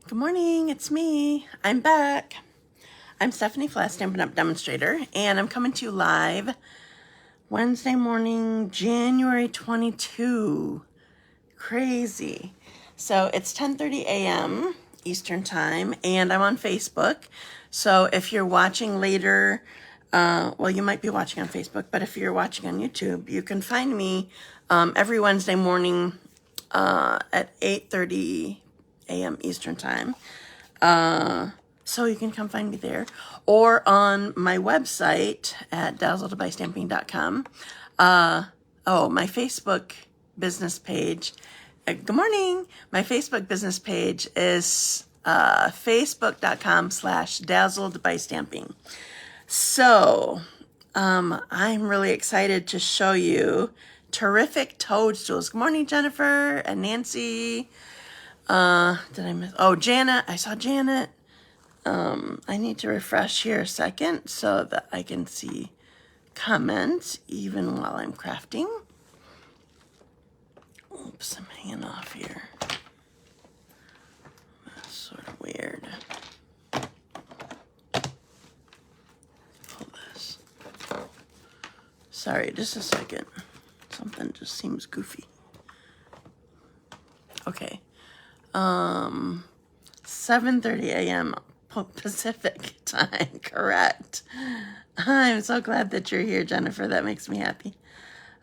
Good morning, it's me. I'm back. I'm Stephanie Flath, Stampin' Up demonstrator, and I'm coming to you live Wednesday morning, January 22. Crazy. So it's 10:30 a.m. Eastern time, and I'm on Facebook. So if you're watching later, well, you might be watching on Facebook, but if you're watching on YouTube, you can find me every Wednesday morning at 8:30 a.m. Eastern time. So you can come find me there or on my website at dazzledbystamping.com. My Facebook business page. Good morning. My Facebook business page is facebook.com/dazzledbystamping. So I'm really excited to show you terrific toadstools. Good morning, Jennifer and Nancy. Did I miss? Oh, Janet. I saw Janet. I need to refresh here a second so that I can see comments even while I'm crafting. Oops, I'm hanging off here. That's sort of weird. Pull this. Sorry, just a second. Something just seems goofy. Okay. 7:30 a.m. Pacific time, correct. I'm so glad that you're here, Jennifer. That makes me happy.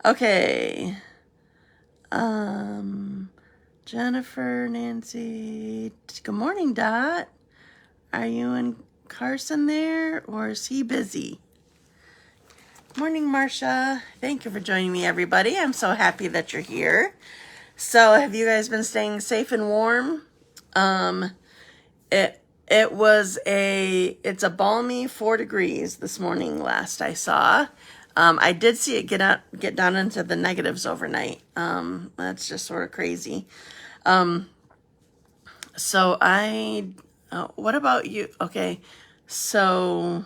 Okay. Jennifer, Nancy. Good morning, Dot. Are you and Carson there, or is he busy? Morning, Marcia. Thank you for joining me, everybody. I'm so happy that you're here. So have you guys been staying safe and warm? It's a balmy 4 degrees this morning last I saw. I did see it get down into the negatives overnight. That's just sort of crazy. What about you? Okay. So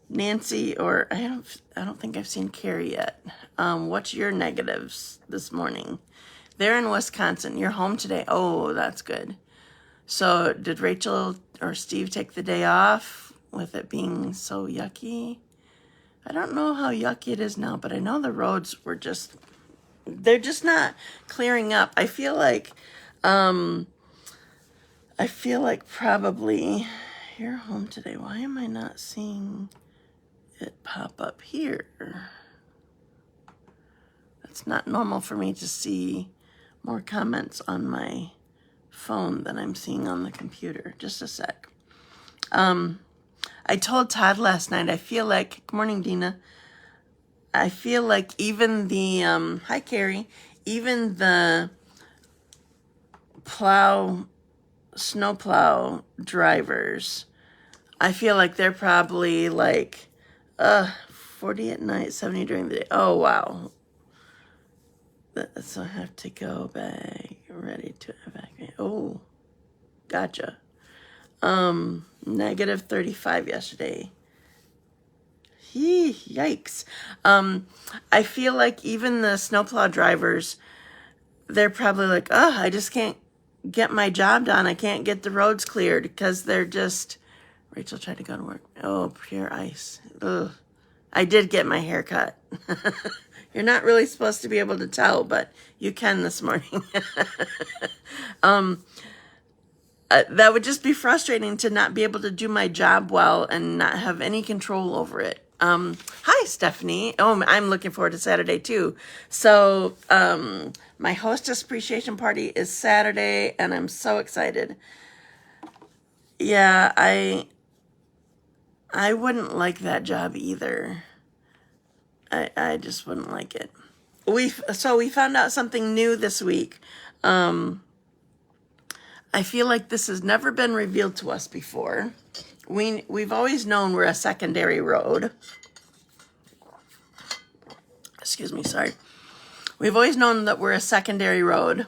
Nancy, or I don't think I've seen Carrie yet. What's your negatives this morning? They're in Wisconsin. You're home today. Oh, that's good. So did Rachel or Steve take the day off with it being so yucky? I don't know how yucky it is now, but I know the roads were they're just not clearing up. I feel like probably you're home today. Why am I not seeing it pop up here? It's not normal for me to see more comments on my phone than I'm seeing on the computer. Just a sec. I told Todd last night, I feel like, good morning, Dina. I feel like even the, hi, Carrie, even the snowplow drivers, I feel like they're probably like, 40 at night, 70 during the day. Oh, wow. So I have to go back, ready to evacuate. Oh, gotcha. Negative 35 yesterday. Yikes. I feel like even the snowplow drivers, they're probably like, I just can't get my job done. I can't get the roads cleared because they're just, Rachel tried to go to work. Oh, pure ice. Ugh. I did get my hair cut. You're not really supposed to be able to tell, but you can this morning. That would just be frustrating to not be able to do my job well and not have any control over it. Hi, Stephanie. Oh, I'm looking forward to Saturday too. So, my hostess appreciation party is Saturday and I'm so excited. Yeah, I wouldn't like that job either. I just wouldn't like it. We found out something new this week. I feel like this has never been revealed to us before. We've always known we're a secondary road. Excuse me, sorry. We've always known that we're a secondary road.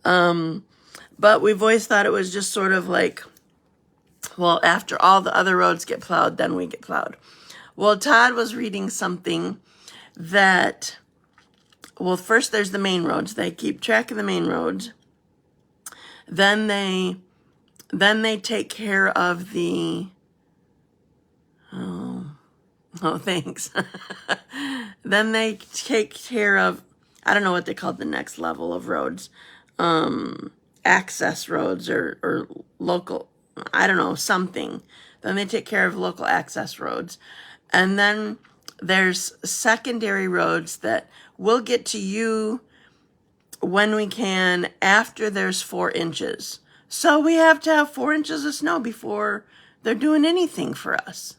But we've always thought it was just sort of like, well, after all the other roads get plowed, then we get plowed. Well, Todd was reading something that, well, first there's the main roads. They keep track of the main roads. Then they Then they take care of the, oh, thanks. Then they take care of, I don't know what they call the next level of roads, access roads or local, I don't know, something. Then they take care of local access roads. And then there's secondary roads that we'll get to you when we can after there's 4 inches. So we have to have 4 inches of snow before they're doing anything for us.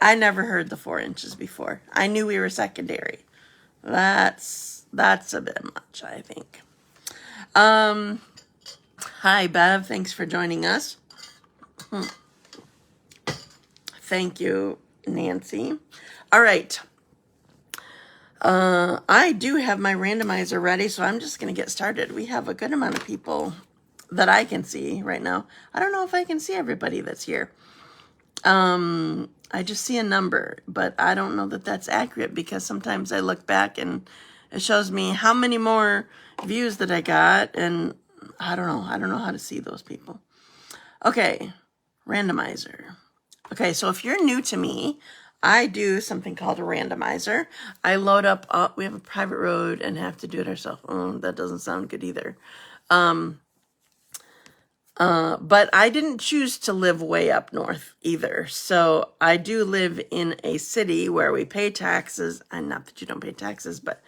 I never heard the 4 inches before. I knew we were secondary. That's a bit much, I think. Hi, Bev. Thanks for joining us. Thank you, Nancy. All right. I do have my randomizer ready, so I'm just going to get started. We have a good amount of people that I can see right now. I don't know if I can see everybody that's here. I just see a number, but I don't know that that's accurate because sometimes I look back and it shows me how many more views that I got, and I don't know. I don't know how to see those people. Okay, randomizer. Okay, so if you're new to me, I do something called a randomizer. I load up, we have a private road and have to do it ourselves. Oh, that doesn't sound good either. But I didn't choose to live way up north either. So I do live in a city where we pay taxes, and not that you don't pay taxes, but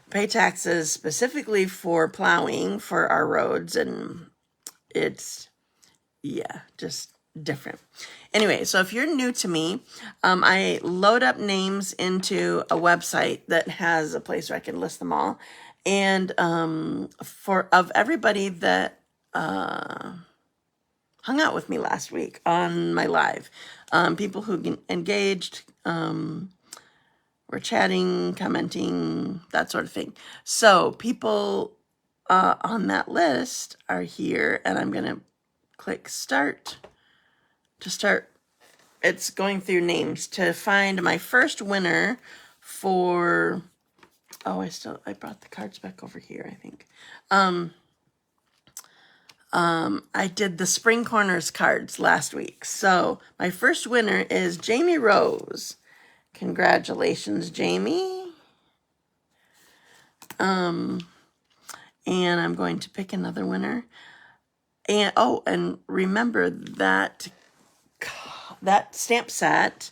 pay taxes specifically for plowing for our roads. And it's, yeah, just different. Anyway, so if you're new to me, I load up names into a website that has a place where I can list them all. And of everybody that hung out with me last week on my live, people who engaged, were chatting, commenting, that sort of thing. So people on that list are here, and I'm going to click start to start. It's going through names to find my first winner for, oh, I brought the cards back over here, I think. I did the Spring Corners cards last week. So my first winner is Jamie Rose. Congratulations, Jamie. And I'm going to pick another winner. And and remember that stamp set,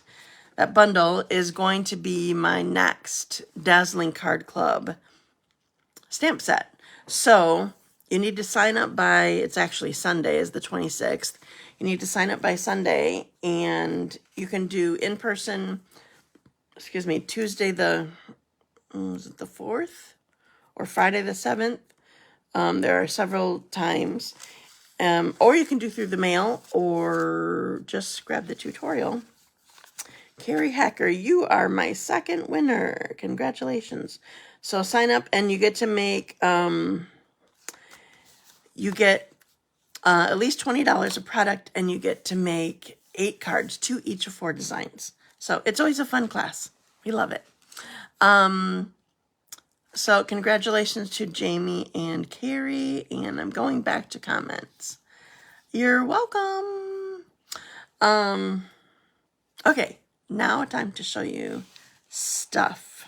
that bundle, is going to be my next Dazzling Card Club stamp set. So you need to sign up by, it's actually Sunday is the 26th. You need to sign up by Sunday, and you can do in-person, Tuesday is it the 4th? Or Friday the 7th? There are several times. Or you can do through the mail or just grab the tutorial. Carrie Hacker, you are my second winner. Congratulations. So sign up and you get to make, you get at least $20 of product, and you get to make 8 cards, 2 each of 4 designs. So it's always a fun class. We love it. So congratulations to Jamie and Carrie, and I'm going back to comments. You're welcome. Okay, now time to show you stuff.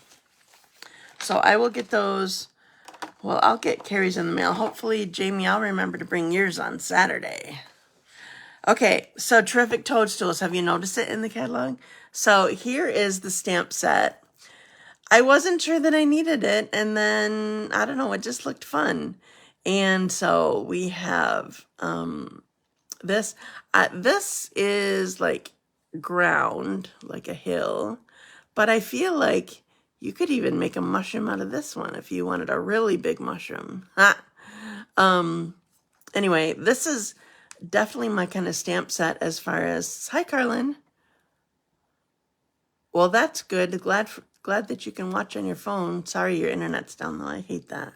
So I will get those, well, I'll get Carrie's in the mail. Hopefully, Jamie, I'll remember to bring yours on Saturday. Okay, so Terrific Toadstools. Have you noticed it in the catalog? So here is the stamp set. I wasn't sure that I needed it, and then, I don't know, it just looked fun. And so we have this. This is like ground, like a hill, but I feel like you could even make a mushroom out of this one if you wanted a really big mushroom. Anyway, this is definitely my kind of stamp set as far as, hi, Carlin. Well, that's good. Glad that you can watch on your phone. Sorry, your internet's down though. I hate that.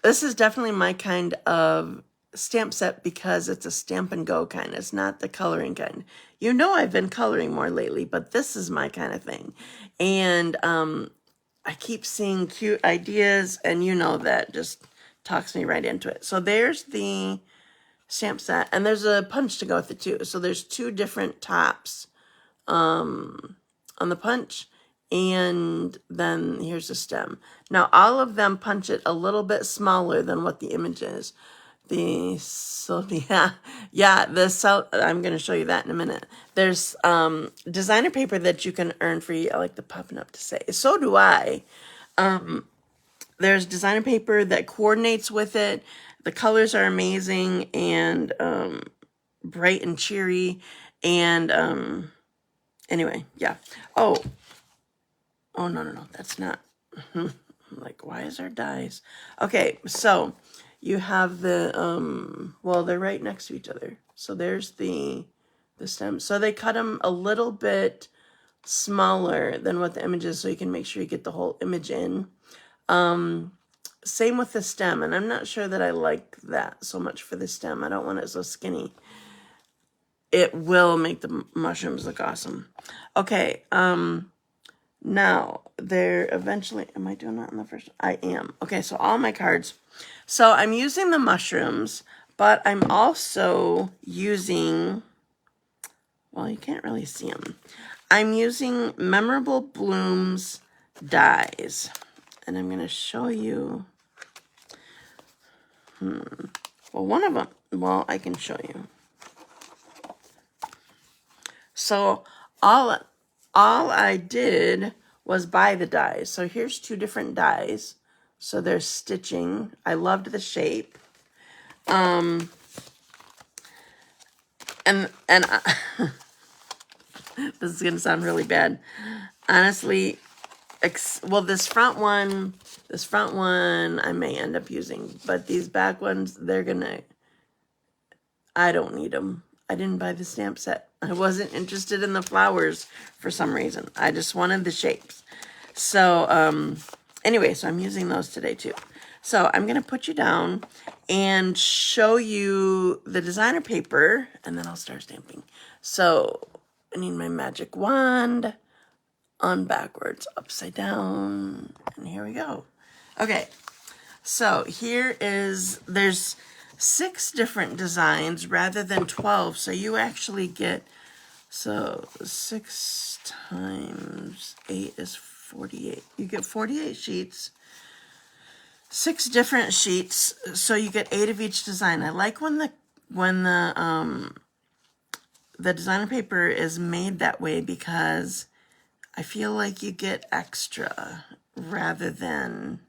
This is definitely my kind of stamp set because it's a stamp and go kind. It's not the coloring kind. You know, I've been coloring more lately, but this is my kind of thing. And I keep seeing cute ideas, and you know that just talks me right into it. So there's the stamp set, and there's a punch to go with it too. So there's 2 different tops on the punch, and then here's the stem. Now all of them punch it a little bit smaller than what the image is. I'm going to show you that in a minute. There's designer paper that you can earn free. I like the popping up to say. So do I. There's designer paper that coordinates with it. The colors are amazing and bright and cheery. And anyway, yeah. Oh, no, that's not. Like, why is there dies? Okay, so you have the, well, they're right next to each other. So there's the stem. So they cut them a little bit smaller than what the image is, so you can make sure you get the whole image in. Same with the stem, and I'm not sure that I like that so much for the stem. I don't want it so skinny. It will make the mushrooms look awesome. Okay, now, they're eventually, am I doing that in the first? I am. Okay, so all my cards. So I'm using the mushrooms, but I'm also using, well, you can't really see them. I'm using Memorable Blooms dies. And I'm going to show you, well, one of them, well, I can show you. So all I did was buy the dies. So here's 2 different dies. So there's stitching. I loved the shape. And this is going to sound really bad. Honestly, well, this front one I may end up using, but these back ones, I don't need them. I didn't buy the stamp set. I wasn't interested in the flowers for some reason. I just wanted the shapes. So, anyway, so I'm using those today too. So I'm going to put you down and show you the designer paper, and then I'll start stamping. So I need my magic wand on backwards, upside down, and here we go. Okay, so there's 6 different designs rather than 12, so you actually get, so 6 times 8 is 48. You get 48 sheets, 6 different sheets, so you get 8 of each design. I like when the designer paper is made that way, because I feel like you get extra rather than,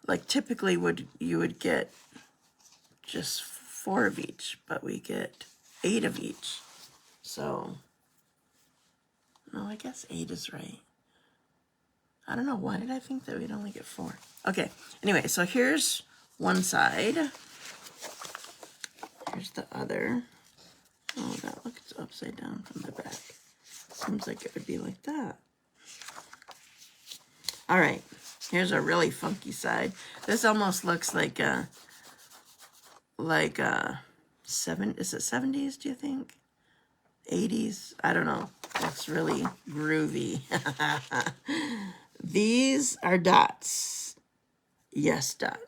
like, typically you would get just 4 of each, but we get 8 of each. So, no, I guess 8 is right. I don't know, why did I think that we'd only get 4? Okay, anyway, so here's one side. Here's the other. Oh, that looks upside down from the back. Seems like it would be like that. All right, here's a really funky side. This almost looks like is it 70s, do you think? 80s? I don't know. It's really groovy. These are dots. Yes, dot.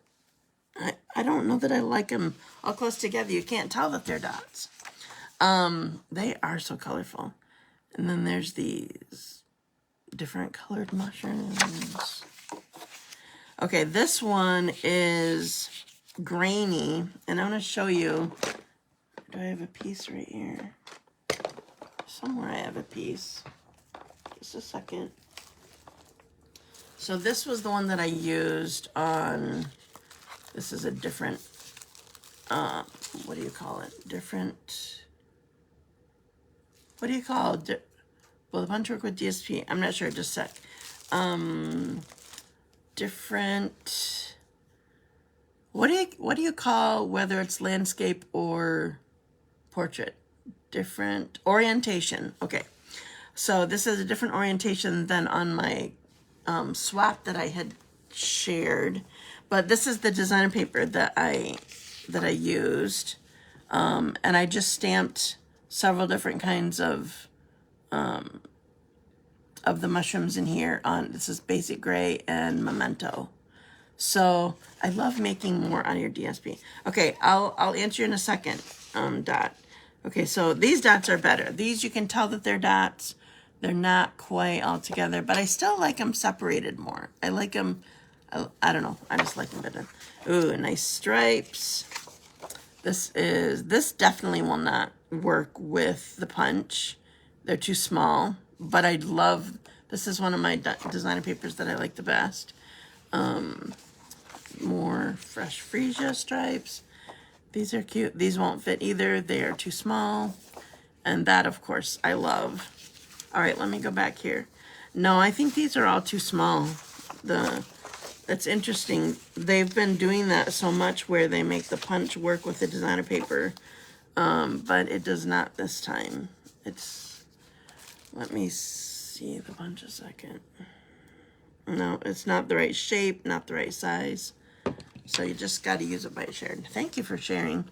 I don't know that I like them all close together. You can't tell that they're dots. They are so colorful. And then there's these different colored mushrooms. Okay, this one is grainy, and I'm going to show you. Do I have a piece right here? Somewhere I have a piece. Just a second. So this was the one that I used on, this is a different, what do you call it? Different, what do you call it? Well, the punch work with DSP, I'm not sure, just a sec. Different, what do you call whether it's landscape or portrait? Different orientation. Okay, so this is a different orientation than on my swap that I had shared, but this is the designer paper that I used, and I just stamped several different kinds of the mushrooms in here on, this is Basic Gray and Memento. So I love making more out of your DSP. Okay, I'll answer you in a second, Dot. Okay, so these dots are better. These, you can tell that they're dots. They're not quite all together, but I still like them separated more. I like them, I don't know, I just like them better. Ooh, nice stripes. This definitely will not work with the punch. They're too small, but I love, this is one of my designer papers that I like the best. More fresh freesia stripes. These are cute. These won't fit either. They are too small. And that, of course, I love. All right, let me go back here. No, I think these are all too small. That's interesting. They've been doing that so much where they make the punch work with the designer paper, but it does not this time. Let me see the punch a second. No, it's not the right shape, not the right size. So you just got to use it by it shared. Thank you for sharing.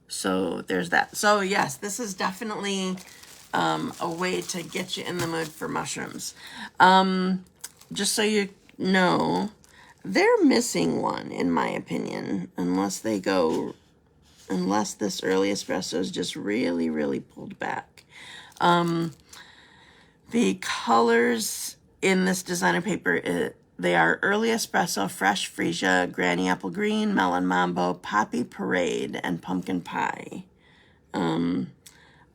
So there's that. So yes, this is definitely a way to get you in the mood for mushrooms. Just so you know, they're missing one, in my opinion, unless this early espresso is just really, really pulled back. The colors in this designer paper, they are early espresso, fresh freesia, granny apple green, melon mambo, poppy parade, and pumpkin pie.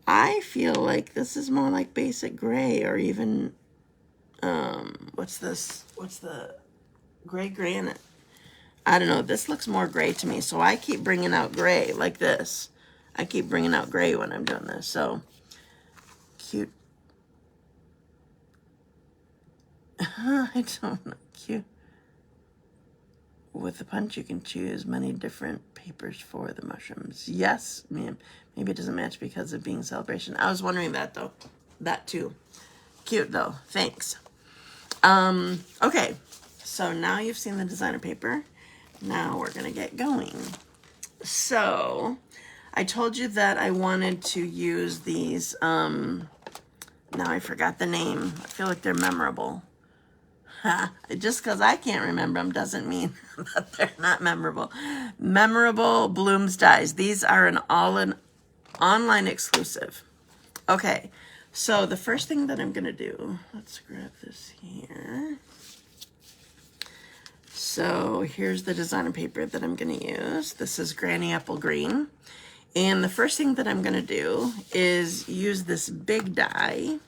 I feel like this is more like basic gray, or even what's this? What's the gray granite? I don't know. This looks more gray to me, so I keep bringing out gray like this. I keep bringing out gray when I'm doing this. So cute. I don't know. Cute. With the punch, you can choose many different papers for the mushrooms. Yes, ma'am. Maybe it doesn't match because of being Sale-a-Bration. I was wondering that, though. That, too. Cute, though. Thanks. Okay. So now you've seen the designer paper. Now we're going to get going. So I told you that I wanted to use these. Now I forgot the name. I feel like they're memorable. Just because I can't remember them doesn't mean that they're not memorable. Memorable Blooms Dies. These are an online exclusive. Okay, so the first thing that I'm going to do, let's grab this here. So here's the designer paper that I'm going to use. This is Granny Apple Green. And the first thing that I'm going to do is use this big die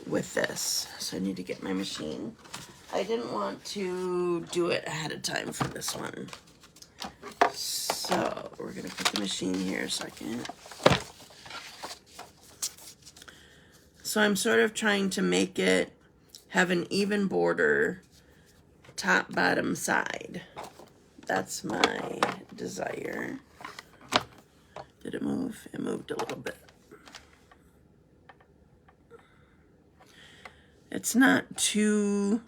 with this. So I need to get my machine. I didn't want to do it ahead of time for this one. So we're going to put the machine here a second. So I'm sort of trying to make it have an even border, top, bottom, side. That's my desire. Did it move? It moved a little bit. It's not too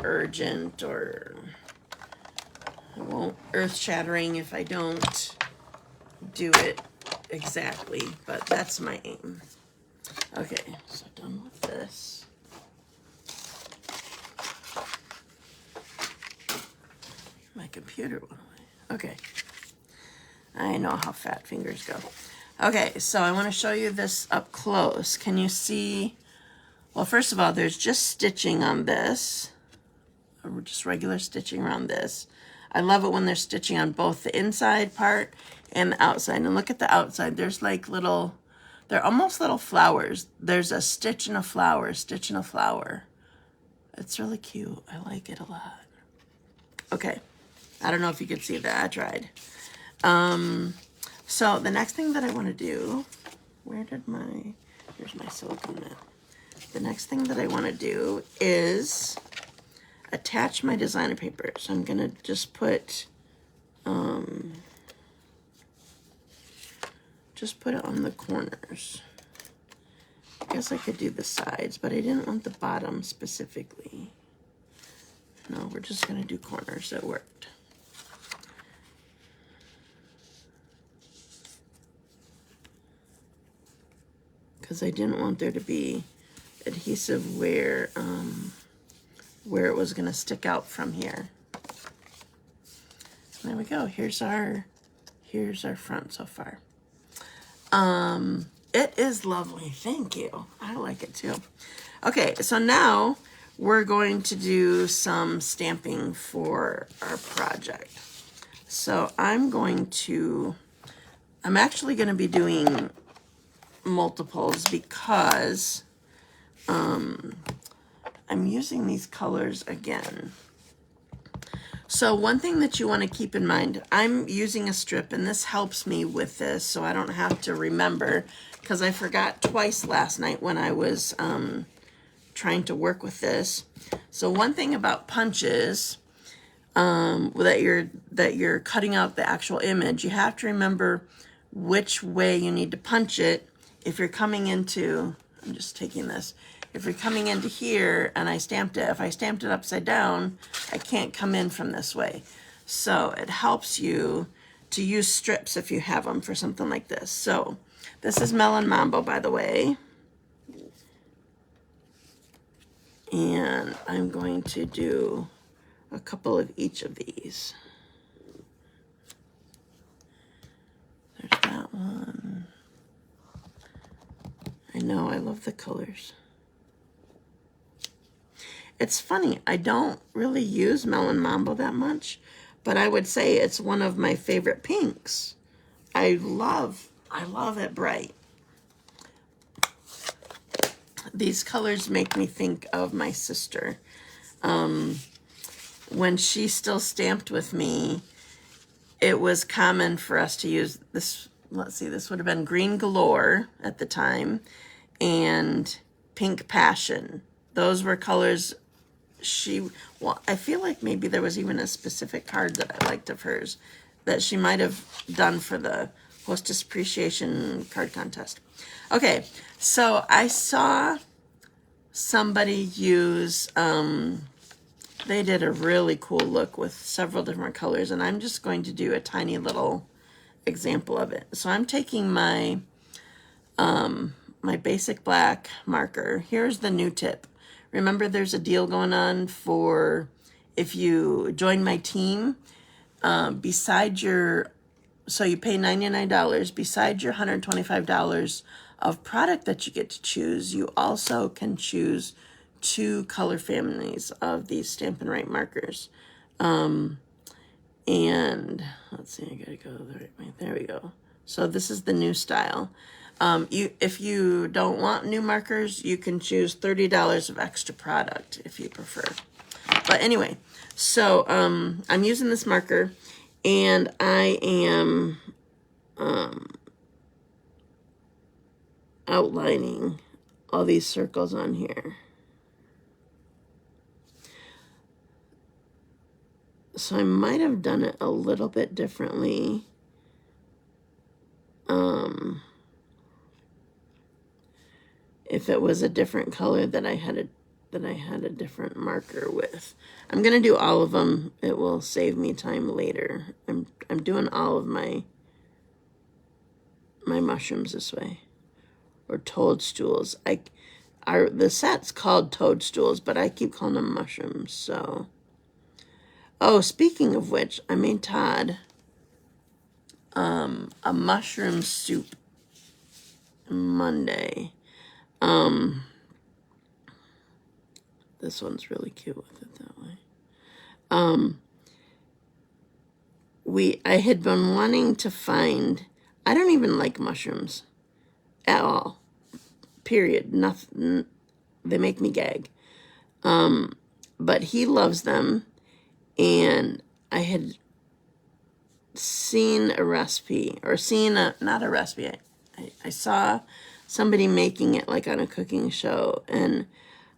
urgent, or it won't earth-shattering if I don't do it exactly, but that's my aim. Okay, so done with this. My computer went away. Okay. I know how fat fingers go. Okay, so I want to show you this up close. Can you see? Well, first of all, there's just stitching on this. Or just regular stitching around this. I love it when they're stitching on both the inside part and the outside. And look at the outside. There's like little, they're almost little flowers. There's a stitch and a flower, stitch and a flower. It's really cute. I like it a lot. Okay. I don't know if you could see that. I tried. So the next thing that I want to do, here's my silicone mat. The next thing that I want to do is attach my designer paper. So I'm going to just put it on the corners. I guess I could do the sides, but I didn't want the bottom specifically. No, we're just going to do corners. That worked. because I didn't want there to be adhesive where it was going to stick out from here. There we go. Here's our front so far. It is lovely. Thank you. I like it too. Okay, so now we're going to do some stamping for our project. So I'm actually going to be doing multiples because I'm using these colors again. So one thing that you want to keep in mind, I'm using a strip, and this helps me with this so I don't have to remember, because I forgot twice last night when I was trying to work with this. So one thing about punches, that you're cutting out the actual image, you have to remember which way you need to punch it. If you're coming into, I'm just taking this, if you're coming into here and I stamped it, if I stamped it upside down, I can't come in from this way. So it helps you to use strips if you have them for something like this. So this is Melon Mambo, by the way. And I'm going to do a couple of each of these. There's that one. I know, I love the colors. It's funny, I don't really use Melon Mambo that much, but I would say it's one of my favorite pinks. I love it bright. These colors make me think of my sister. When she still stamped with me, it was common for us to use this, let's see, this would have been Green Galore at the time, and Pink Passion. Those were colors well, I feel like maybe there was even a specific card that I liked of hers that she might have done for the Hostess Appreciation card contest. Okay, so I saw somebody use, they did a really cool look with several different colors, and I'm just going to do a tiny little example of it. So I'm taking my my basic black marker. Here's the new tip. Remember, there's a deal going on for if you join my team, beside your, so you pay $99, beside your $125 of product that you get to choose, you also can choose 2 color families of these Stampin' Right markers. And let's see, I gotta go the right way. There we go. So this is the new style. If you don't want new markers, you can choose $30 of extra product if you prefer. But anyway, so I'm using this marker, and I am outlining all these circles on here. So I might have done it a little bit differently. If it was a different color that I had a different marker with. I'm gonna do all of them. It will save me time later. I'm doing all of my mushrooms this way, or toadstools. The set's called Toadstools, but I keep calling them mushrooms. So, oh, speaking of which, I made Todd a mushroom soup Monday. This one's really cute with it that way. I had been wanting to find, I don't even like mushrooms at all, period. Nothing, they make me gag. But he loves them, and I had seen a recipe, or not a recipe, I saw somebody making it like on a cooking show, and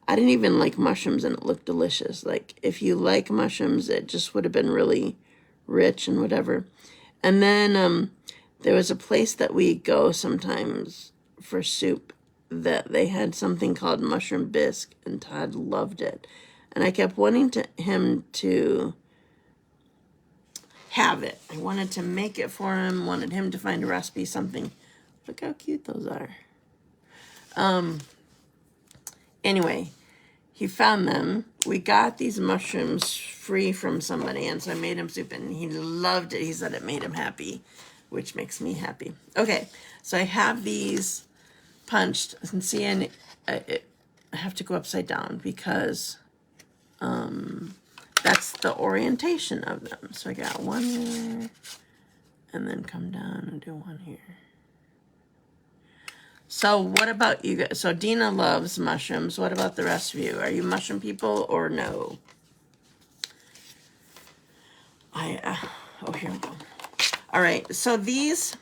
I didn't even like mushrooms, and it looked delicious. Like, if you like mushrooms, it just would have been really rich and whatever. And then there was a place that we go sometimes for soup that they had something called mushroom bisque, and Todd loved it. And I kept wanting him to have it. I wanted to make it for him, wanted him to find a recipe, something. Look how cute those are. Anyway, he found them. We got these mushrooms free from somebody, and so I made him soup, and he loved it. He said it made him happy, which makes me happy. Okay, so I have these punched, and see, and I have to go upside down because that's the orientation of them. So I got one here, and then come down and do one here. So what about you guys? So Dina loves mushrooms. What about the rest of you? Are you mushroom people or no? Oh, here we go. All right, so these,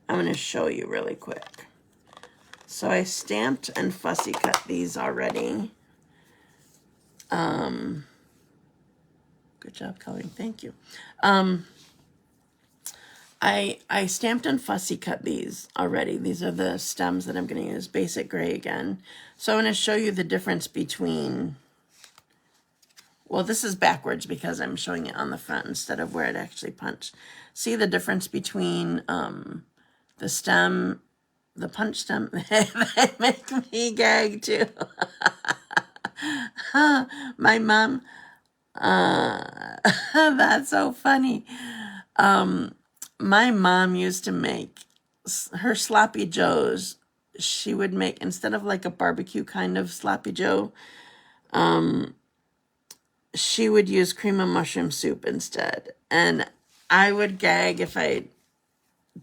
I'm going to show you really quick. So I stamped and fussy cut these already. Good job coloring, thank you. I stamped and fussy cut these already. These are the stems that I'm going to use, basic gray again. So I'm going to show you the difference between, well, this is backwards because I'm showing it on the front instead of where it actually punched. See the difference between the stem, the punch stem, that make me gag too. My mom, that's so funny. My mom used to make her sloppy joes. She would make, instead of like a barbecue kind of sloppy joe, she would use cream of mushroom soup instead. And I would gag if I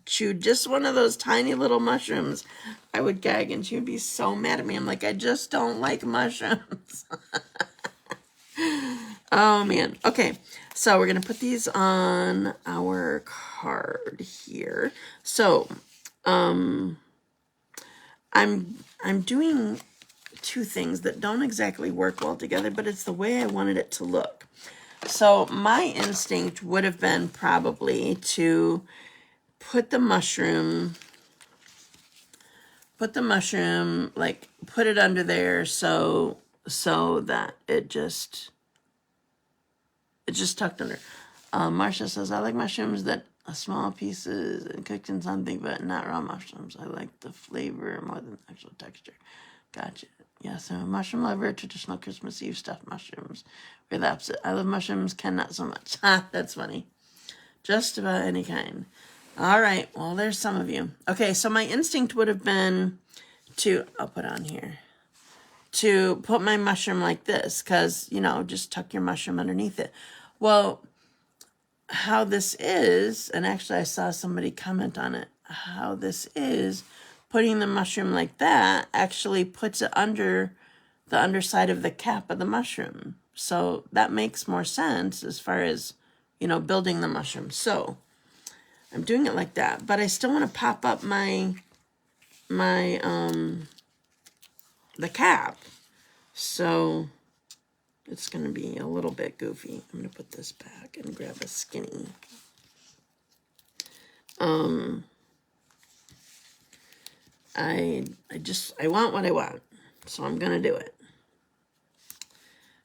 chewed just one of those tiny little mushrooms. I would gag and she would be so mad at me. I'm like, I just don't like mushrooms. Oh man. Okay. So we're going to put these on our card here. So, I'm doing two things that don't exactly work well together, but it's the way I wanted it to look. So my instinct would have been probably to put the mushroom, like put it under there so that it just tucked under. Marcia says, I like mushrooms that are small pieces and cooked in something, but not raw mushrooms. I like the flavor more than the actual texture. Gotcha. Yeah, so mushroom lover, traditional Christmas Eve stuffed mushrooms. We're the opposite. I love mushrooms, Ken not so much. Ha, that's funny. Just about any kind. All right, well, there's some of you. Okay, so my instinct would have been to, I'll put on here, to put my mushroom like this, because, you know, just tuck your mushroom underneath it. Well, how this is, and actually I saw somebody comment on it, how this is, putting the mushroom like that actually puts it under the underside of the cap of the mushroom. So that makes more sense as far as, you know, building the mushroom. So I'm doing it like that, but I still want to pop up the cap. So it's going to be a little bit goofy. I'm going to put this back and grab a skinny. I want what I want, so I'm going to do it.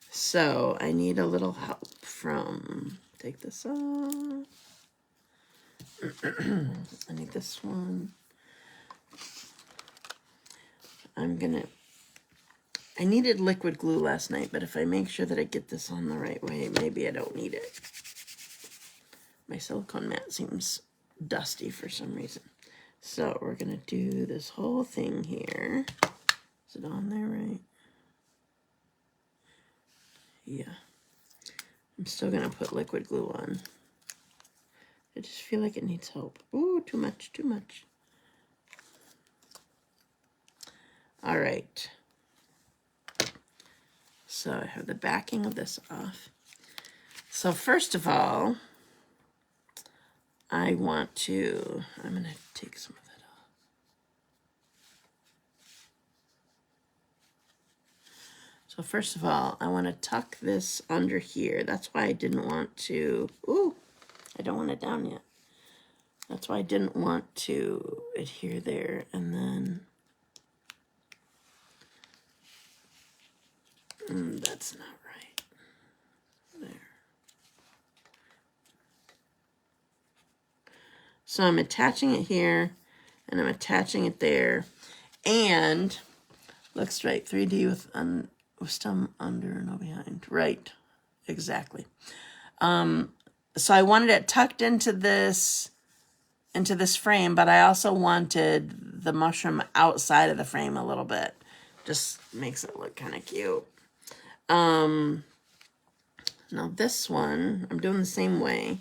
So I need a little help from, take this off. I need this one. I needed liquid glue last night, but if I make sure that I get this on the right way, maybe I don't need it. My silicone mat seems dusty for some reason. So we're going to do this whole thing here. Is it on there right? Yeah. I'm still going to put liquid glue on. I just feel like it needs help. Ooh, too much, too much. All right. So I have the backing of this off. So first of all, I'm going to take some of that off. So first of all, I want to tuck this under here. That's why I didn't want to, ooh, I don't want it down yet. That's why I didn't want to adhere there. And then, that's not right. There. So I'm attaching it here, and I'm attaching it there. And looks right, 3D with some under and no behind. Right, exactly. So I wanted it tucked into this frame, but I also wanted the mushroom outside of the frame a little bit. Just makes it look kind of cute. Now this one, I'm doing the same way.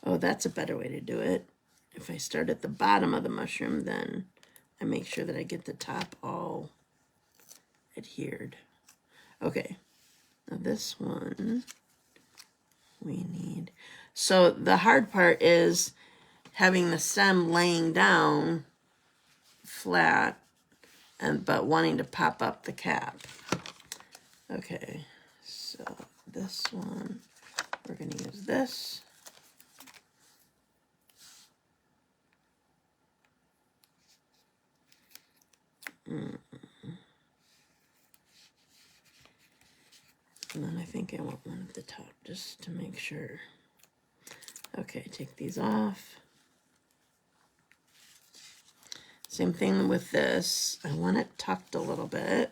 Oh, that's a better way to do it. If I start at the bottom of the mushroom, then I make sure that I get the top all adhered. Okay, now this one we need. So the hard part is having the stem laying down flat but wanting to pop up the cap. Okay, so this one, we're going to use this. And then I think I want one at the top just to make sure. Okay, take these off. Same thing with this. I want it tucked a little bit.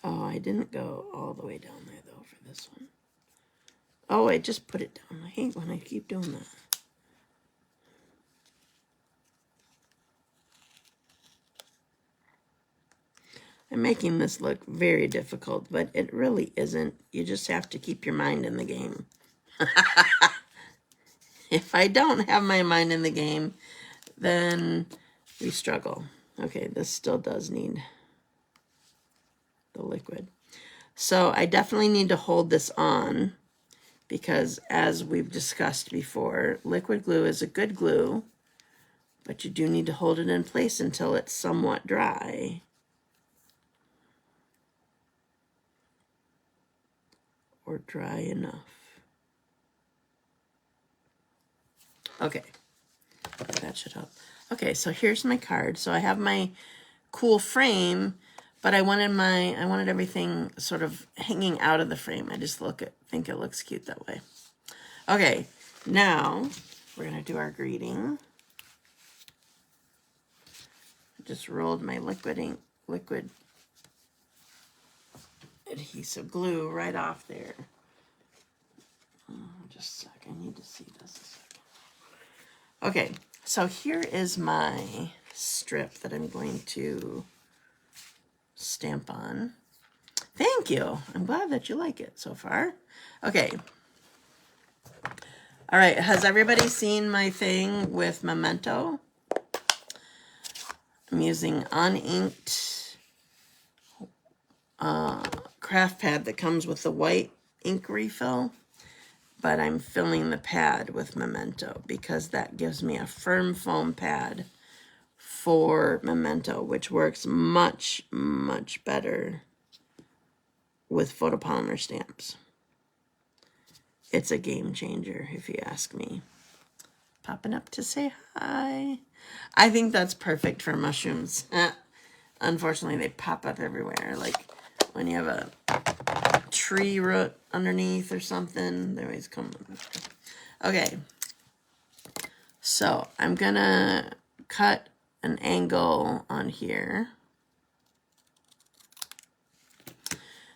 Oh, I didn't go all the way down there though for this one. Oh, I just put it down. I hate when I keep doing that. I'm making this look very difficult, but it really isn't. You just have to keep your mind in the game. If I don't have my mind in the game, then we struggle. Okay, this still does need the liquid. So I definitely need to hold this on because, as we've discussed before, liquid glue is a good glue, but you do need to hold it in place until it's somewhat dry. Or dry enough. Okay, that should help. Okay, so here's my card. So I have my cool frame, but I wanted everything sort of hanging out of the frame. I just think it looks cute that way. Okay, now we're gonna do our greeting. Just rolled my liquid adhesive glue right off there. Just a sec, I need to see this a second. Okay, so here is my strip that I'm going to stamp on. Thank you. I'm glad that you like it so far. Okay. All right, has everybody seen my thing with Memento? I'm using uninked craft pad that comes with the white ink refill, but I'm filling the pad with Memento because that gives me a firm foam pad for Memento, which works much, much better with photopolymer stamps. It's a game changer, if you ask me. Popping up to say hi. I think that's perfect for mushrooms. Unfortunately, they pop up everywhere. Like when you have a tree root underneath or something, they always come. Okay. So I'm gonna cut an angle on here.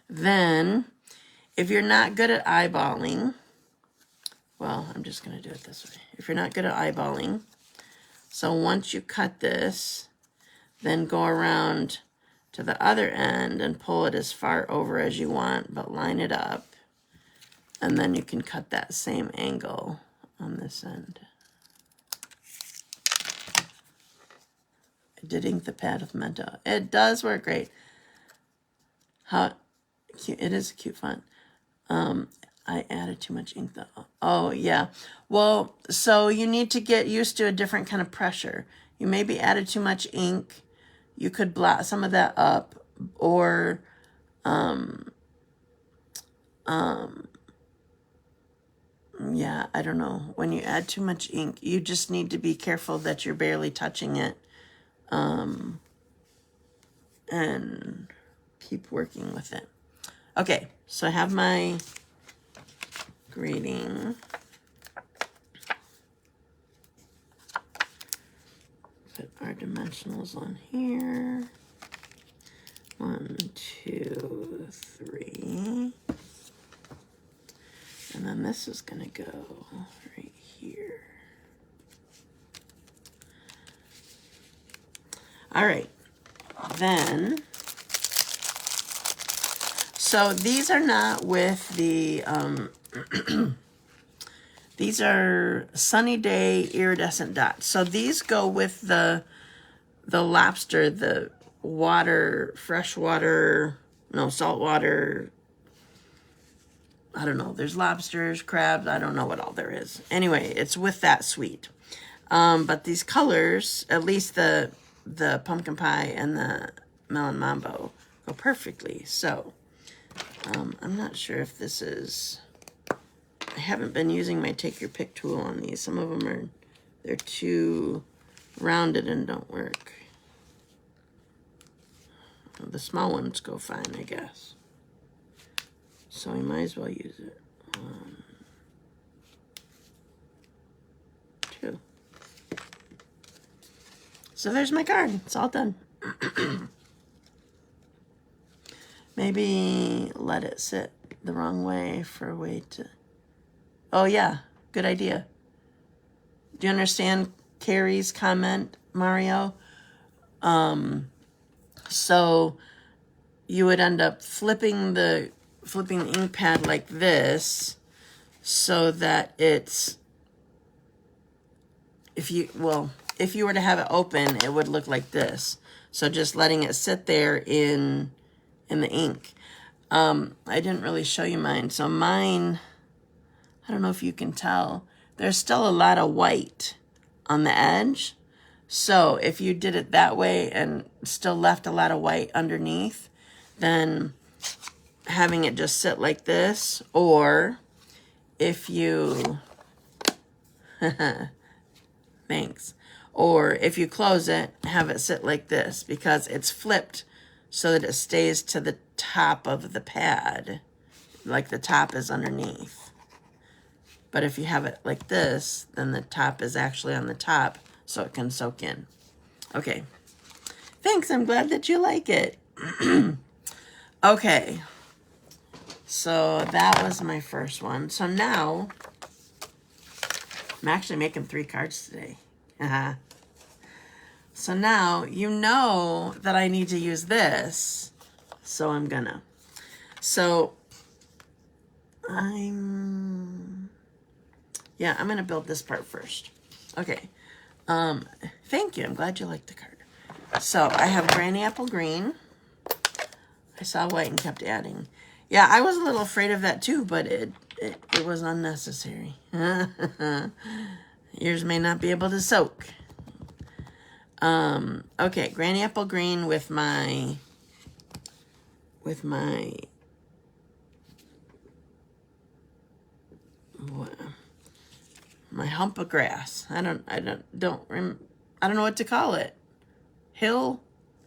Then, if you're not good at eyeballing, well, I'm just going to do it this way. If you're not good at eyeballing, so once you cut this, then go around to the other end and pull it as far over as you want, but line it up. And then you can cut that same angle on this end. I did ink the pad with Memento. It does work great. How cute. It is a cute font. I added too much ink though. Oh, yeah. Well, so you need to get used to a different kind of pressure. You maybe added too much ink. You could blot some of that up, or yeah, I don't know. When you add too much ink, you just need to be careful that you're barely touching it, and keep working with it. Okay, so I have my greeting. put our dimensionals on here. 1, 2, 3. And then this is going to go right here. All right. Then, so these are not with the, these are Sunny Day Iridescent Dots. So these go with the lobster, the water, freshwater, no, saltwater. I don't know. There's lobsters, crabs. I don't know what all there is. Anyway, it's with that suite. But these colors, at least the pumpkin pie and the melon mambo, go perfectly. So I'm not sure if this is. I haven't been using my take your pick tool on these. Some of them they're too rounded and don't work. The small ones go fine, I guess. So we might as well use it. 1, 2. So there's my card. It's all done. Maybe let it sit the wrong way for a way to... Oh, yeah. Good idea. Do you understand Carrie's comment, Mario? So you would end up flipping the ink pad like this so that it's, if you were to have it open, it would look like this. So just letting it sit there in the ink. I didn't really show you mine. So mine, I don't know if you can tell, there's still a lot of white on the edge. So if you did it that way and still left a lot of white underneath, then having it just sit like this, or if you, thanks, or if you close it, have it sit like this, because it's flipped so that it stays to the top of the pad, like the top is underneath. But if you have it like this, then the top is actually on the top, so it can soak in. Okay. Thanks, I'm glad that you like it. Okay. So that was my first one. So now, I'm actually making 3 cards today. So now, you know that I need to use this. So I'm gonna. So, I'm gonna build this part first. Okay. Thank you. I'm glad you liked the card. So I have Granny Apple Green. I saw white and kept adding. Yeah, I was a little afraid of that too, but it was unnecessary. Yours may not be able to soak. Okay, Granny Apple Green with my hump of grass. I don't know what to call it. Hill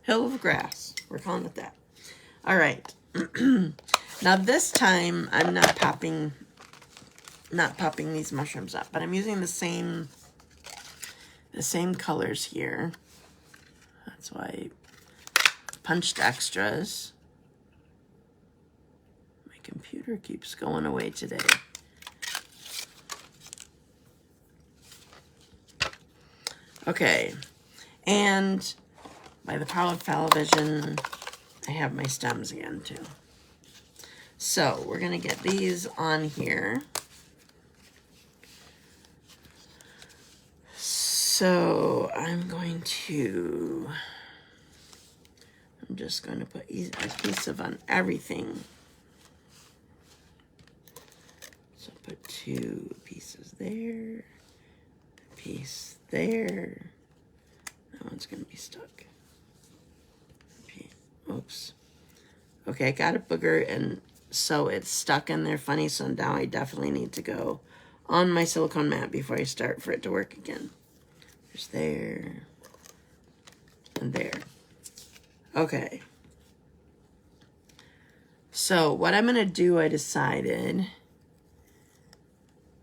of grass. We're calling it that. All right. Now this time I'm not popping these mushrooms up, but I'm using the same colors here. That's why I punched extras. My computer keeps going away today. Okay, and by the power of television, I have my stems again too. So we're gonna get these on here. So I'm just going to put adhesive on everything. So put 2 pieces there, a piece there. That one's going to be stuck. Oops. Okay, I got a booger, and so it's stuck in there funny, so now I definitely need to go on my silicone mat before I start for it to work again. There's there, and there. Okay. So what I'm going to do, I decided,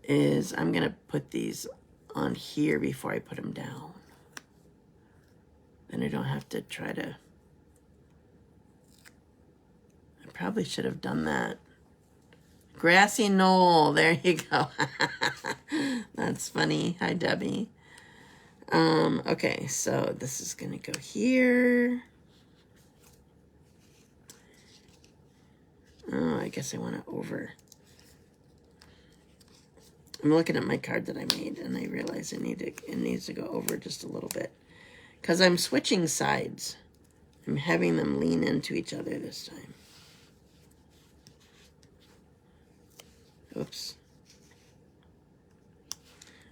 is I'm going to put these on here before I put them down. I don't have to try to... I probably should have done that. Grassy knoll, there you go. That's funny. Hi, Debbie. Okay, so this is gonna go here. Oh, I guess I want it over. I'm looking at my card that I made, and I realize it needs to go over just a little bit. Because I'm switching sides. I'm having them lean into each other this time. Oops.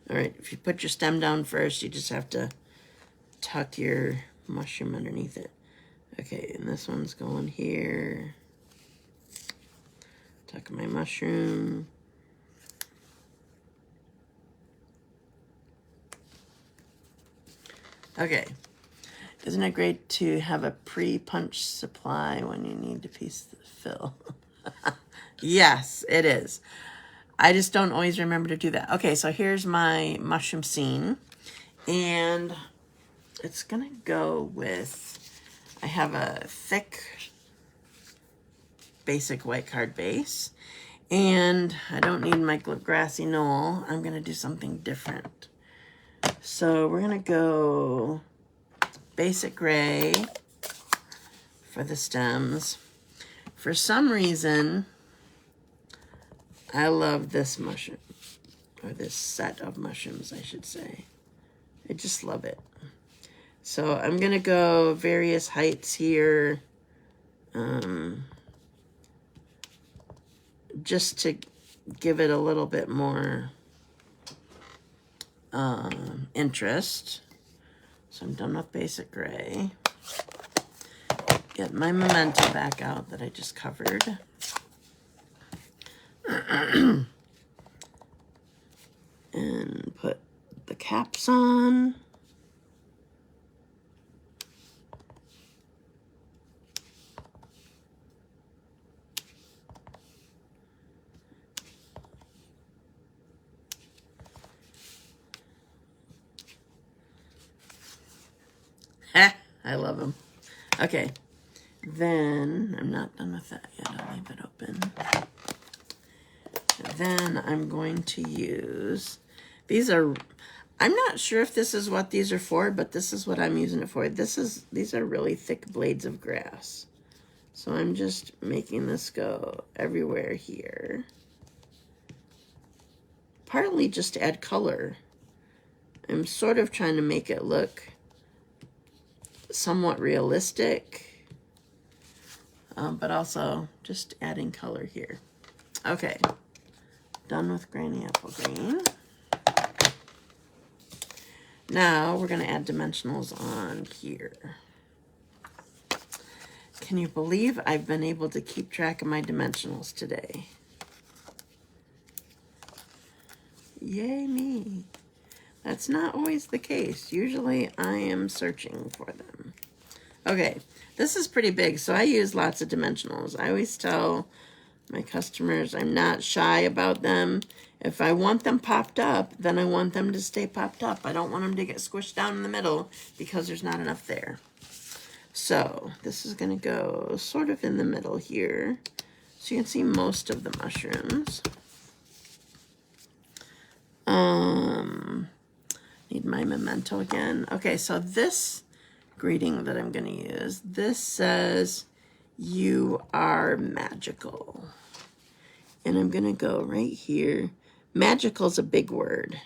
All right, if you put your stem down first, you just have to tuck your mushroom underneath it. Okay, and this one's going here. Tuck my mushroom. Okay. Isn't it great to have a pre-punch supply when you need to piece the fill? Yes, it is. I just don't always remember to do that. Okay, so here's my mushroom scene. And it's going to go with, I have a thick basic white card base. And I don't need my grassy knoll. I'm going to do something different. So we're going to go basic gray for the stems. For some reason, I love this mushroom, or this set of mushrooms, I should say. I just love it. So I'm going to go various heights here, just to give it a little bit more interest. So I'm done with basic gray. Get my memento back out that I just covered. And put the caps on. I love them. Okay, then I'm not done with that yet. I'll leave it open. Then I'm going to use, these are, I'm not sure if this is what these are for, but this is what I'm using it for. These are really thick blades of grass. So I'm just making this go everywhere here. Partly just to add color. I'm sort of trying to make it look somewhat realistic, but also just adding color here. Okay, done with Granny Apple Green. Now we're going to add dimensionals on here. Can you believe I've been able to keep track of my dimensionals today? Yay me. That's not always the case. Usually I am searching for them. Okay, this is pretty big, so I use lots of dimensionals. I always tell my customers I'm not shy about them. If I want them popped up, then I want them to stay popped up. I don't want them to get squished down in the middle because there's not enough there. So this is going to go sort of in the middle here. So you can see most of the mushrooms. Need my memento again. Okay, so this greeting that I'm going to use, this says, "You are magical." And I'm going to go right here. Magical is a big word.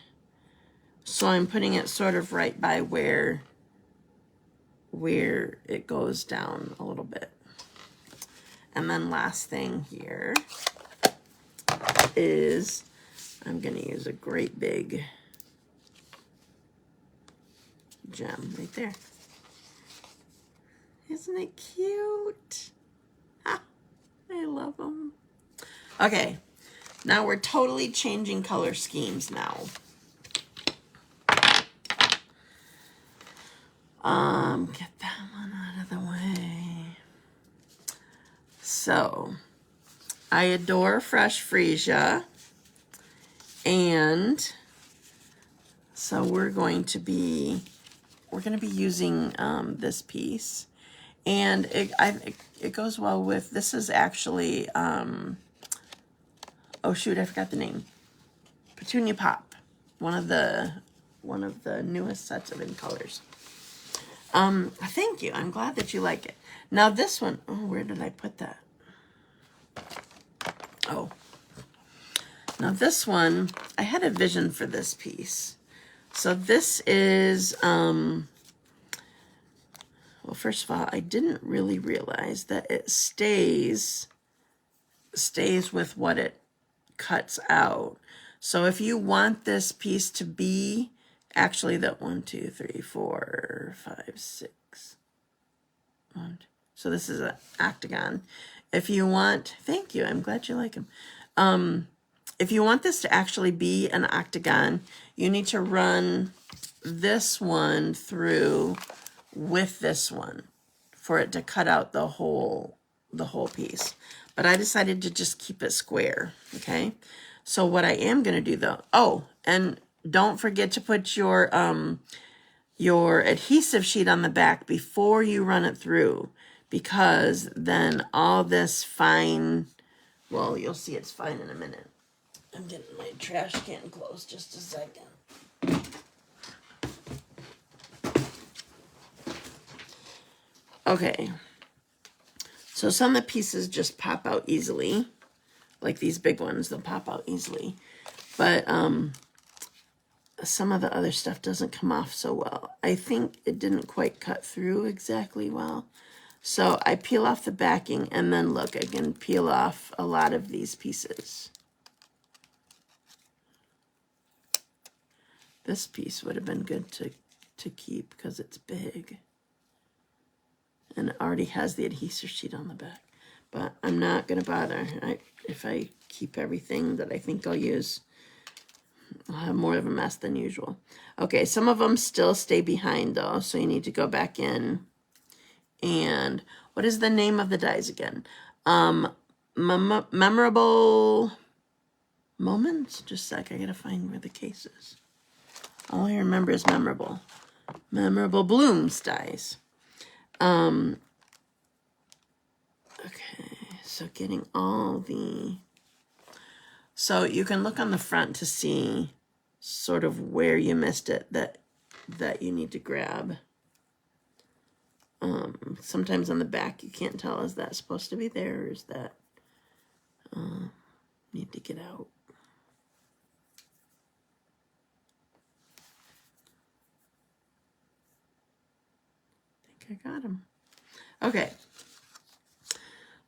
So I'm putting it sort of right by where it goes down a little bit. And then last thing here is I'm going to use a great big gem right there. Isn't it cute? Ah, I love them. Okay, now we're totally changing color schemes now. Get that one out of the way. So, I adore fresh freesia, and so we're going to be we're going to be using this piece. And it goes well with, this is actually, oh shoot, I forgot the name. Petunia Pop, one of the newest sets of In Colors. Thank you. I'm glad that you like it. Now this one, oh, where did I put that? Oh, now this one, I had a vision for this piece. So this is, well, first of all, I didn't really realize that it stays with what it cuts out. So if you want this piece to be actually that 1, 2, 3, 4, 5, 6, 1, so this is an octagon. If you want, thank you, I'm glad you like them. If you want this to actually be an octagon, you need to run this one through with this one for it to cut out the whole piece. But I decided to just keep it square, okay? So what I am going to do though, oh, and don't forget to put your adhesive sheet on the back before you run it through, because then all this fine, well, you'll see it's fine in a minute. I'm getting my trash can closed, just a second. Okay, so some of the pieces just pop out easily, like these big ones, they'll pop out easily. But some of the other stuff doesn't come off so well. I think it didn't quite cut through exactly well. So I peel off the backing, and then look, I can peel off a lot of these pieces. This piece would have been good to keep because it's big. And it already has the adhesive sheet on the back. But I'm not going to bother. If I keep everything that I think I'll use, I'll have more of a mess than usual. Okay, some of them still stay behind though, so you need to go back in. And what is the name of the dies again? Memorable Moments? Just a sec, I gotta find where the case is. All I remember is Memorable. Memorable Blooms dies. Okay, so getting all the... So you can look on the front to see sort of where you missed it that you need to grab. Sometimes on the back you can't tell, is that supposed to be there, or is that need to get out? I think I got them. Okay,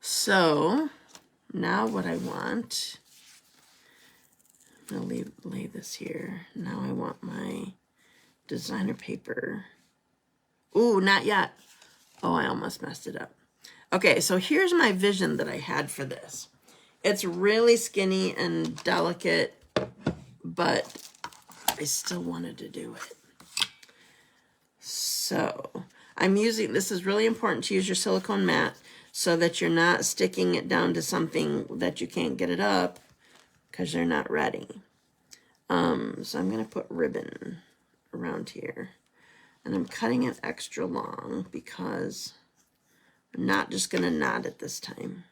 so now what I want, I'm gonna lay this here. Now I want my designer paper. Ooh, not yet. Oh, I almost messed it up. Okay, so here's my vision that I had for this. It's really skinny and delicate, but I still wanted to do it. So I'm using, this is really important to use your silicone mat so that you're not sticking it down to something that you can't get it up because you're not ready. So I'm going to put ribbon around here. And I'm cutting it extra long because I'm not just going to knot it this time.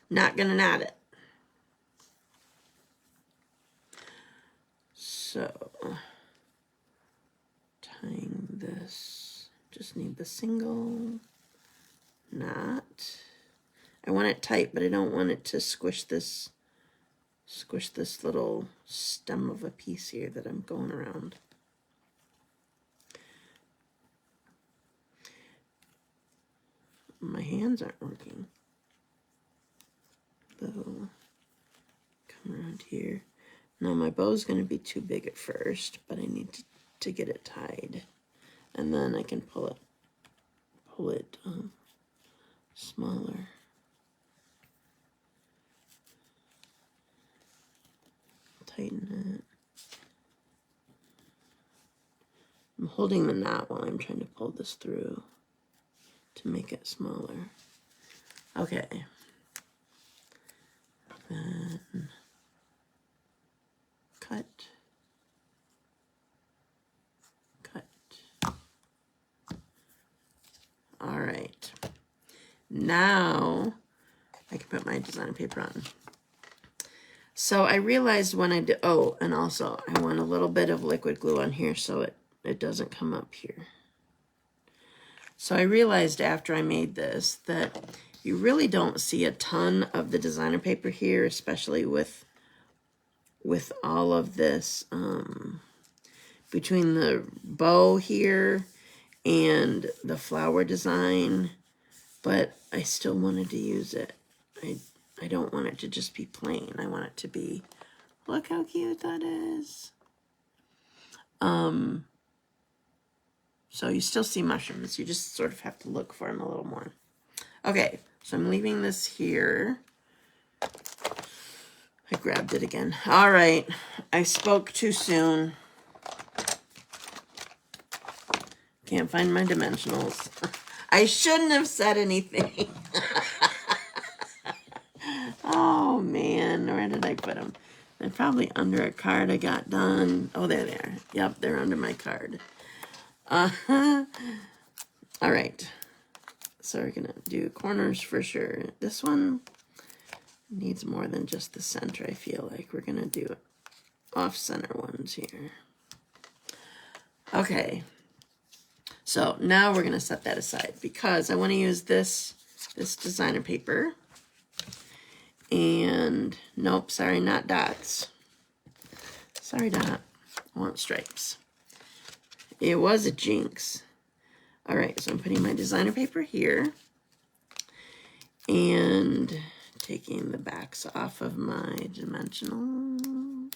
Not going to knot it. So, tying this, just need the single knot. I want it tight, but I don't want it to squish this little stem of a piece here that I'm going around. My hands aren't working. Bow. Come around here. Now my bow's going to be too big at first, but I need to get it tied. And then I can pull it smaller. Tighten it. I'm holding the knot while I'm trying to pull this through to make it smaller. Okay. Then cut. Cut. Now I can put my design paper on. So I realized when I did, oh, and also I want a little bit of liquid glue on here so it doesn't come up here. So I realized after I made this that you really don't see a ton of the designer paper here, especially with all of this between the bow here and the flower design, but I still wanted to use it. I don't want it to just be plain. I want it to be, look how cute that is. So you still see mushrooms. You just sort of have to look for them a little more. Okay, so I'm leaving this here. I grabbed it again. All right, I spoke too soon. Can't find my dimensionals. I shouldn't have said anything. Oh, man. Where did I put them? They're probably under a card I got done. Oh, there they are. Yep, they're under my card. All right. So we're going to do corners for sure. This one needs more than just the center, I feel like. We're going to do off-center ones here. Okay. So now we're going to set that aside because I want to use this designer paper. And nope, sorry, not dots. Sorry, Dot. I want stripes. It was a jinx. All right, so I'm putting my designer paper here and taking the backs off of my dimensionals.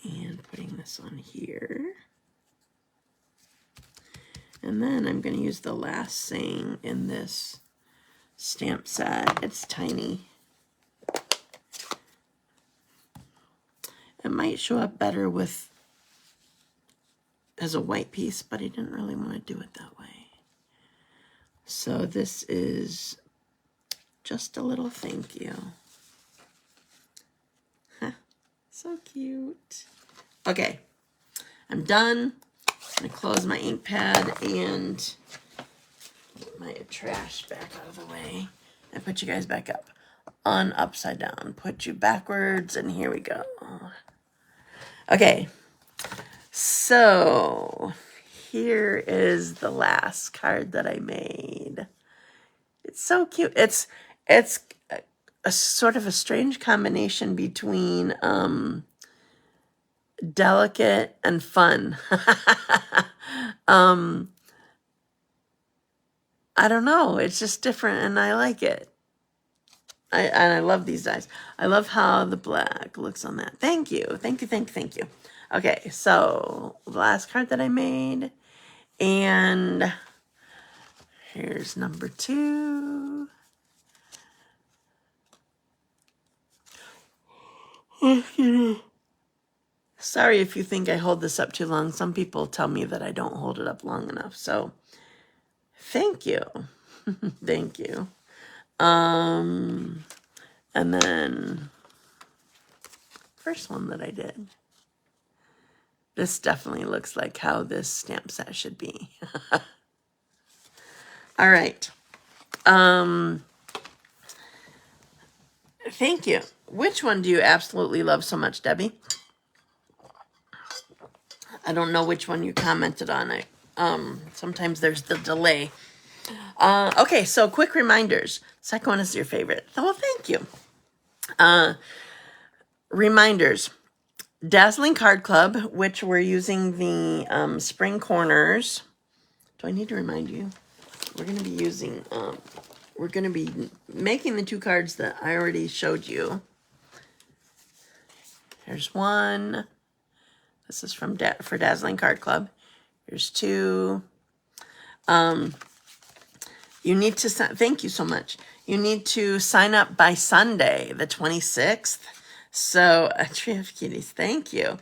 And putting this on here. And then I'm going to use the last saying in this stamp set. It's tiny. It might show up better as a white piece, but I didn't really want to do it that way. So this is just a little thank you. So cute. Okay, I'm done. I'm going to close my ink pad and get my trash back out of the way and put you guys back up. Upside down. Put you backwards, and here we go. Okay, so here is the last card that I made. It's so cute. It's a sort of a strange combination between delicate and fun. I don't know. It's just different, and I like it. I love these dies. I love how the black looks on that. Thank you. Thank you, thank you, thank you. Okay, so the last card that I made. And here's number 2. Sorry if you think I hold this up too long. Some people tell me that I don't hold it up long enough. So thank you. Thank you. And then first one that I did. This definitely looks like how this stamp set should be. All right. Thank you. Which one do you absolutely love so much, Debbie? I don't know which one you commented on. Sometimes there's the delay. Okay, so quick reminders. Second one is your favorite. Oh, thank you. Reminders. Dazzling Card Club, which we're using the spring corners. Do I need to remind you? We're going to be using, we're going to be making the 2 cards that I already showed you. Here's one. This is for Dazzling Card Club. Here's 2. You need to sign. Thank you so much. You need to sign up by Sunday, the 26th. So, a tree of kitties. Thank you.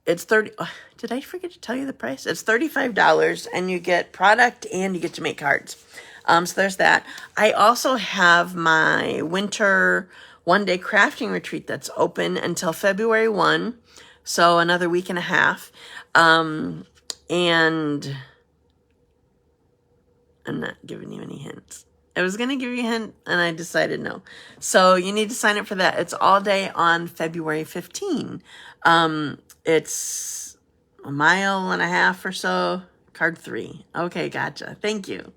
It's 30. Did I forget to tell you the price? It's $35, and you get product and you get to make cards. So there's that. I also have my winter 1-day crafting retreat that's open until February 1. So another week and a half. And I'm not giving you any hints. I was going to give you a hint, and I decided no. So you need to sign up for that. It's all day on February 15. It's a mile and a half or so. Card 3. Okay, gotcha. Thank you.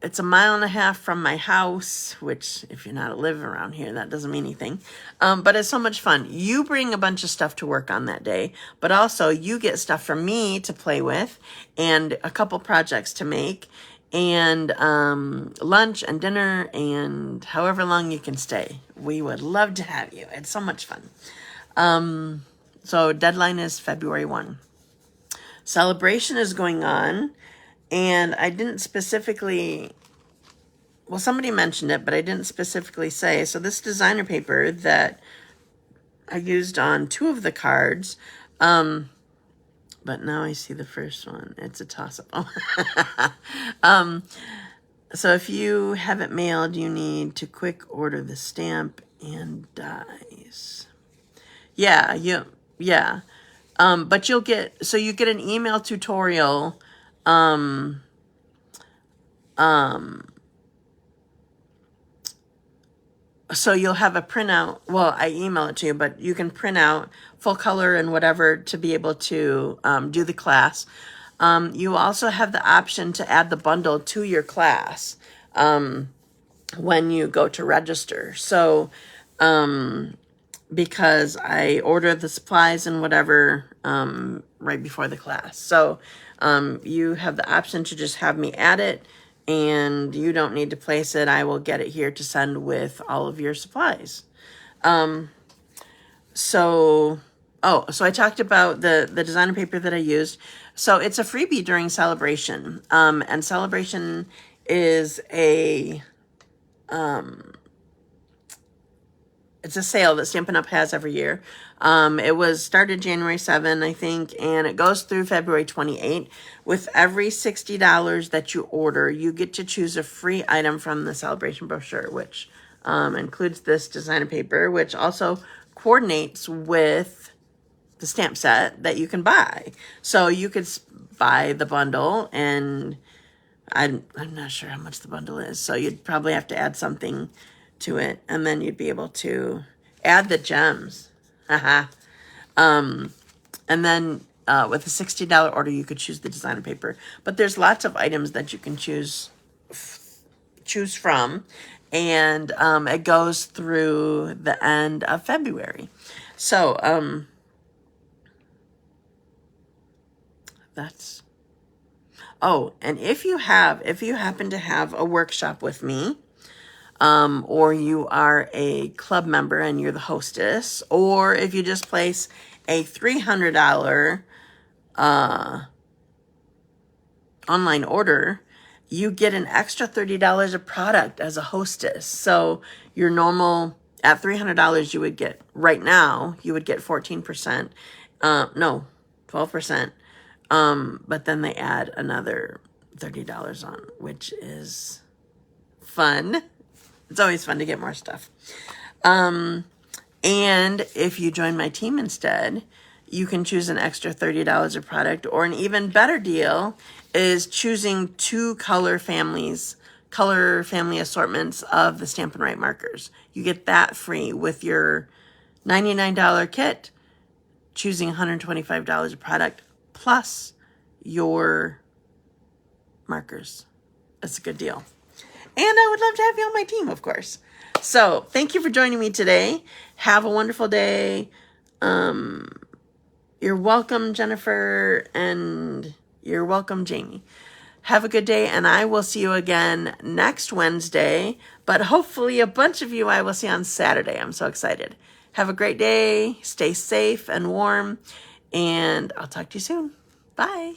It's a mile and a half from my house, which if you're not living around here, that doesn't mean anything. But it's so much fun. You bring a bunch of stuff to work on that day, but also you get stuff from me to play with and a couple projects to make and lunch and dinner and however long you can stay. We would love to have you. It's so much fun. So deadline is February 1. Celebration is going on. And I didn't specifically, well, somebody mentioned it, but I didn't specifically say. So this designer paper that I used on 2 of the cards, but now I see the first one. It's a toss-up. So if you have it mailed, you need to quick order the stamp and dies. Yeah. But you get an email tutorial. So you'll have a printout. Well, I email it to you, but you can print out full color and whatever to be able to do the class. You also have the option to add the bundle to your class when you go to register. So because I ordered the supplies and whatever right before the class. So you have the option to just have me add it, and you don't need to place it. I will get it here to send with all of your supplies. So I talked about the designer paper that I used. So it's a freebie during Celebration. And Celebration is it's a sale that Stampin' Up! Has every year. It was started January 7, I think, and it goes through February 28. With every $60 that you order, you get to choose a free item from the Sale-a-Bration Brochure, which includes this designer paper, which also coordinates with the stamp set that you can buy. So you could buy the bundle, and I'm not sure how much the bundle is, so you'd probably have to add something to it, and then you'd be able to add the gems. And then with a $60 order, you could choose the designer paper. But there's lots of items that you can choose from, and it goes through the end of February. So that's. Oh, and if you happen to have a workshop with me, or you are a club member and you're the hostess, or if you just place a $300 online order, you get an extra $30 of product as a hostess. So your normal, at $300, you would get, right now, you would get 14%, no, 12%, but then they add another $30 on, which is fun. It's always fun to get more stuff. And if you join my team instead, you can choose an extra $30 of product, or an even better deal is choosing 2 color family assortments of the Stampin' Right markers. You get that free with your $99 kit, choosing $125 of product plus your markers. That's a good deal. And I would love to have you on my team, of course. So thank you for joining me today. Have a wonderful day. You're welcome, Jennifer, and you're welcome, Jamie. Have a good day, and I will see you again next Wednesday. But hopefully a bunch of you I will see on Saturday. I'm so excited. Have a great day. Stay safe and warm, and I'll talk to you soon. Bye.